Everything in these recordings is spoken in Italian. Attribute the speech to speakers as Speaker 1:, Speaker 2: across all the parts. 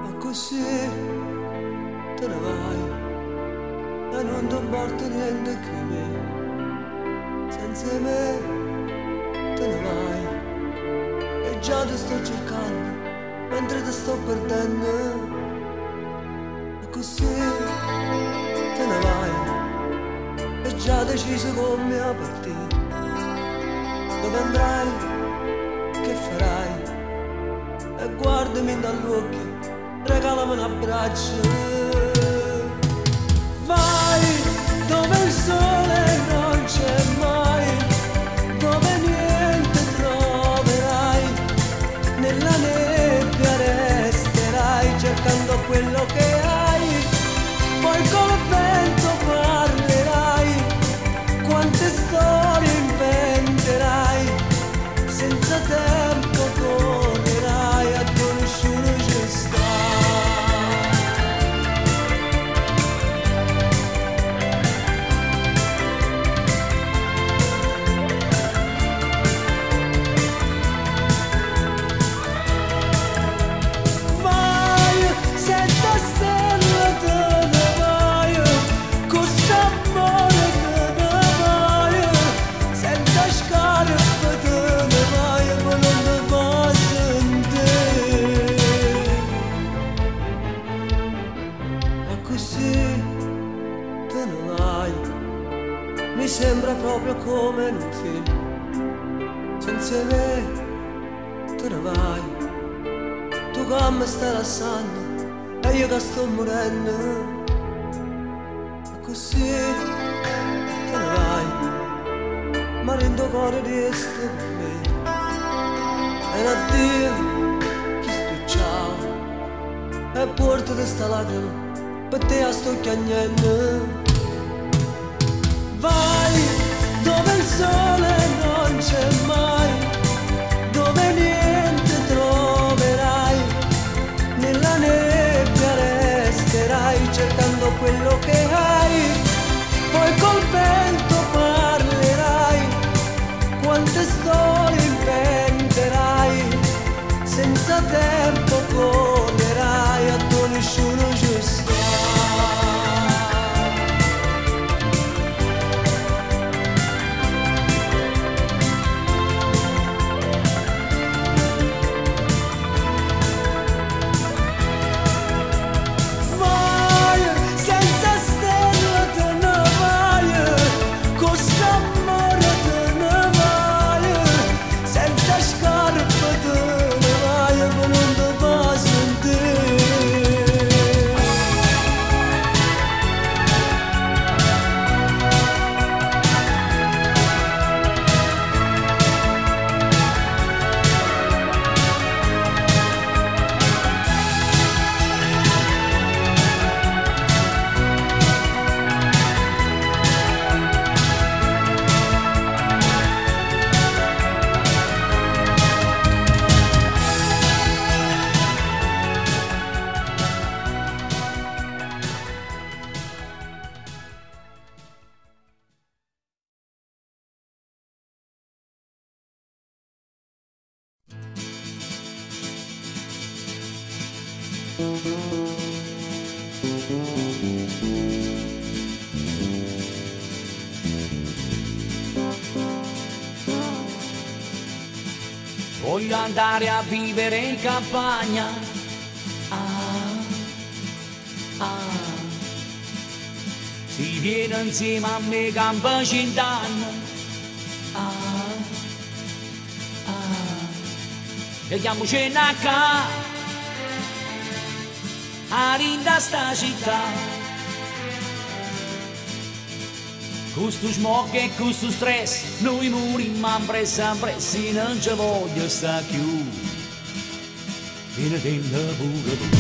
Speaker 1: E così te ne vai e non ti importa niente che me. Senza me te ne vai e già ti sto cercando mentre ti sto perdendo. E così te ne vai e già deciso come a partire. Dove andrai? Che farai? E guardami dall'occhio, regalami un abbraccio. Vai dove il sole non c'è mai, dove niente troverai, nella nebbia resterai cercando quello che hai, poi col vento parlerai, quante storie inventerai, senza tempo correrai a tu nessuno ci sta. Mi sembra proprio come in un film. Senza me te ne vai, tu che mi stai lasciando e io che sto morendo. E così te ne vai, ma rendo cuore di essere per me. E addio, chi sto ciao, e portati sta lacrima per te a sto chiagnendo. Vai dove il sole non c'è mai, dove niente troverai, nella nebbia resterai cercando quello che hai, poi col vento parlerai, quante storie inventerai, senza tempo correrai a tu nessuno ci sta.
Speaker 2: Voglio andare a vivere in campagna. Si viene insieme a me campa cent'anni. Vediamoci a ca a linda sta città. Questo smog e questo stress, noi morimmo pressa, non ci voglio sta più. Viene tempo pure tu.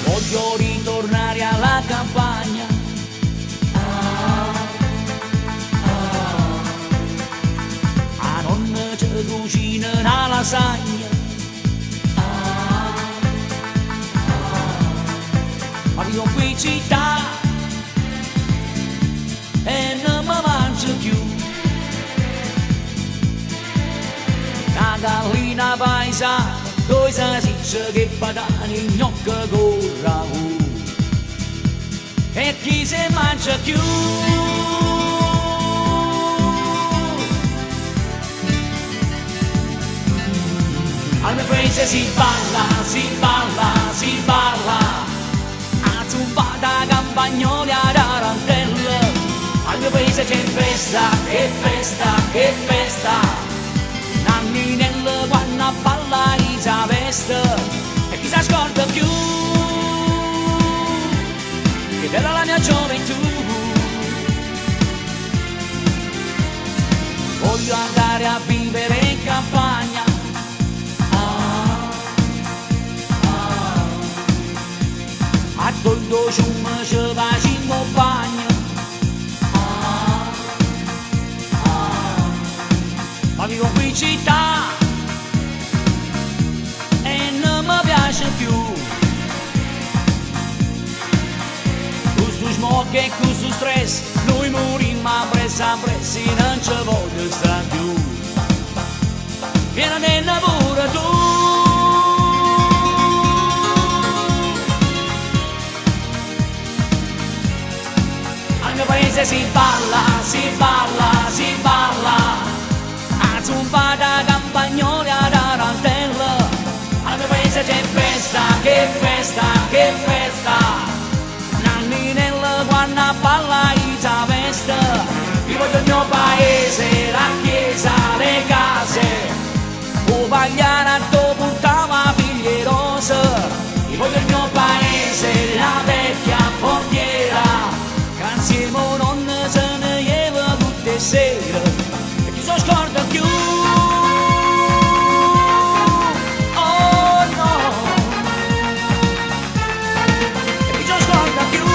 Speaker 2: Voglio ritornare alla campagna. A nonna ci cucina una lasagna. Ma io qui in città e non mi mangio più. gallina paesana, due salsicce che patani, gnocca con ragù. E chi se mangia più? Al mio paese si balla, si balla, si balla, a zumbata campagnoli a tarantelle. Al mio paese c'è festa, che festa, che festa, nanni nel quando a balla isa veste. E chi si scorda più che bella la mia gioventù. Voglio andare a vivere in campagna, a tutto ciume ci facciamo bagno, ma vivo qui in città e non mi piace più. Questo smog e questo stress, noi morimmo sempre, se non ci voglio stare più. Vieni pure tu. Al mio paese si balla, si balla, si balla, a zumbata campagnoli a tarantella. Al mio paese c'è festa, che festa, che festa, nanni nel quando a balla isa veste. Vivo del mio paese, la chiesa, le case, o pagliara tu buttava figlie rose. Vivo del mio paese, la vecchia portiera, che insieme non se ne lleva tutte sere. E chi so scorda più? Oh no! E chi so scorda più?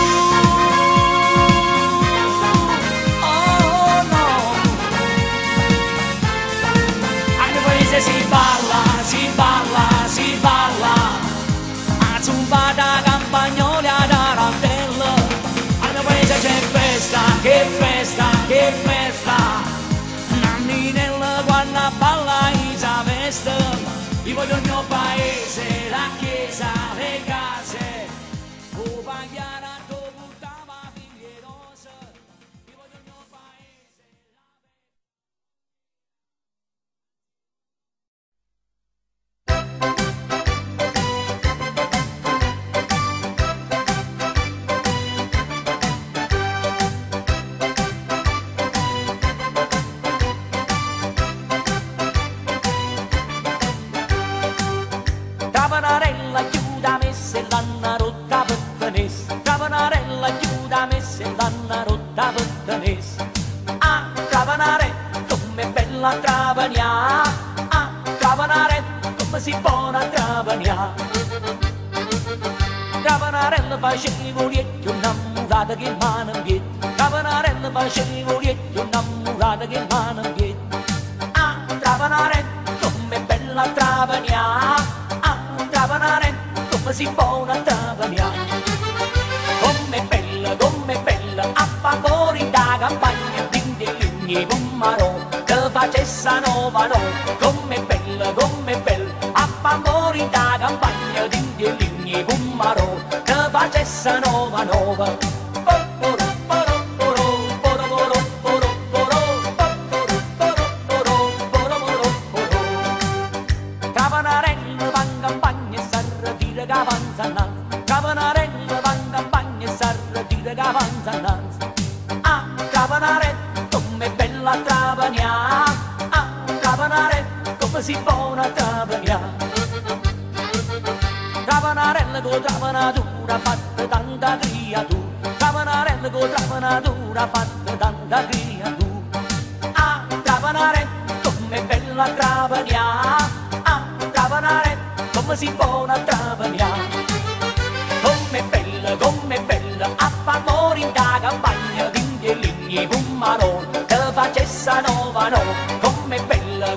Speaker 2: Oh no! Al mio paese si balla, si balla, si balla, a zumbata campagnoli a tarantella. Al mio paese c'è festa, che festa, che festa, nanni nel quando a balla isa veste. Vivo del mio paese, la chiesa, le case, o pagliara tu buttava figlie rose. Vivo del mio paese, Cavanarella chiuda messa e l'hanno rotta per tenesse. Cavanarella chiuda messa e l'hanno rotta per tenesse. Ah, Cavanare, come bella Travagna. Ah, Cavanare, come si buona Travagna. Cavanarella faceva un lietto innamorata che mano in piedi. Cavanarella faceva un lietto innamorata che mano in piedi. Ah, Travanare, come bella Travagna. Travanare, come si buona Travagliare. Come bella, a favore da campagna, dindi e ligni pumarò, te facessa nova no. Come bella, a favore da campagna, dindi e ligni pumarò, te facessa nova nova. Cavanarella va in campagna e s'arretira che avanza innanzi. Cavanarella va in campagna e s'arretira che avanza innanzi. Ah, Cavanare, come bella Travagna. Ah, Cavanare, come si buona Travagna. Cavanarella con travanatura fatta tanta creatura. Cavanarella con travanatura fatta tanta creatura. Ah, Travanare, come bella Travagna. Cavanare, come si buona Travagliare. Come bella, a favore da campagna, dindi e ligni pumarò, te facessa nova no. Come bella,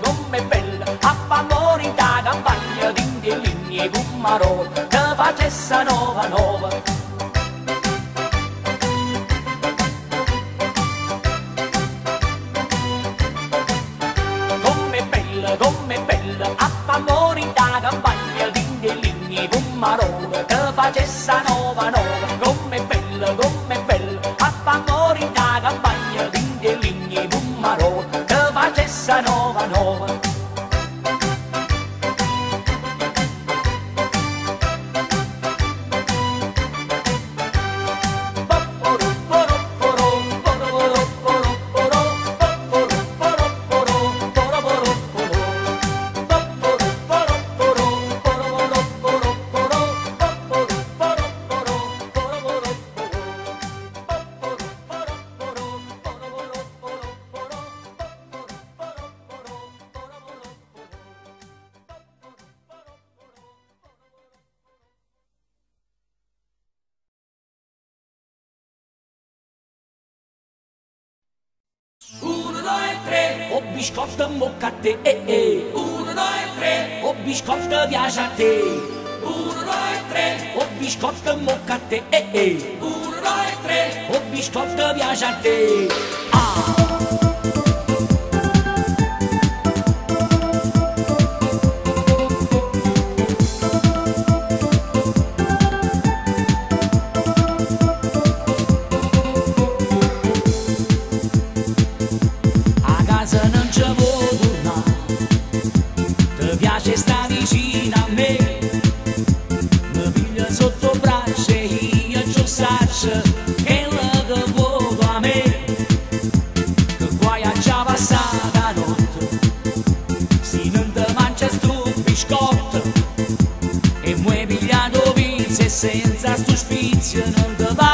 Speaker 2: a favore da campagna, dindi e ligni pumarò, te facessa nova nova. Come bella, tre, o biscotto mocca a te, 1, 2, 3, o biscotto piace a te, 1, 2, 3, o biscotto mocca a te, 1, 2, 3, o biscotto piace a te. A casa non ci vuoi tornare, ti piace sta vicino a me, mi piglia sotto braccio e io ci saccio che la che vuoi a me, che guai a già passata notte, se non ti mangia sto biscotto, e muoi pigliato pizza e senza sto spizio non ti va.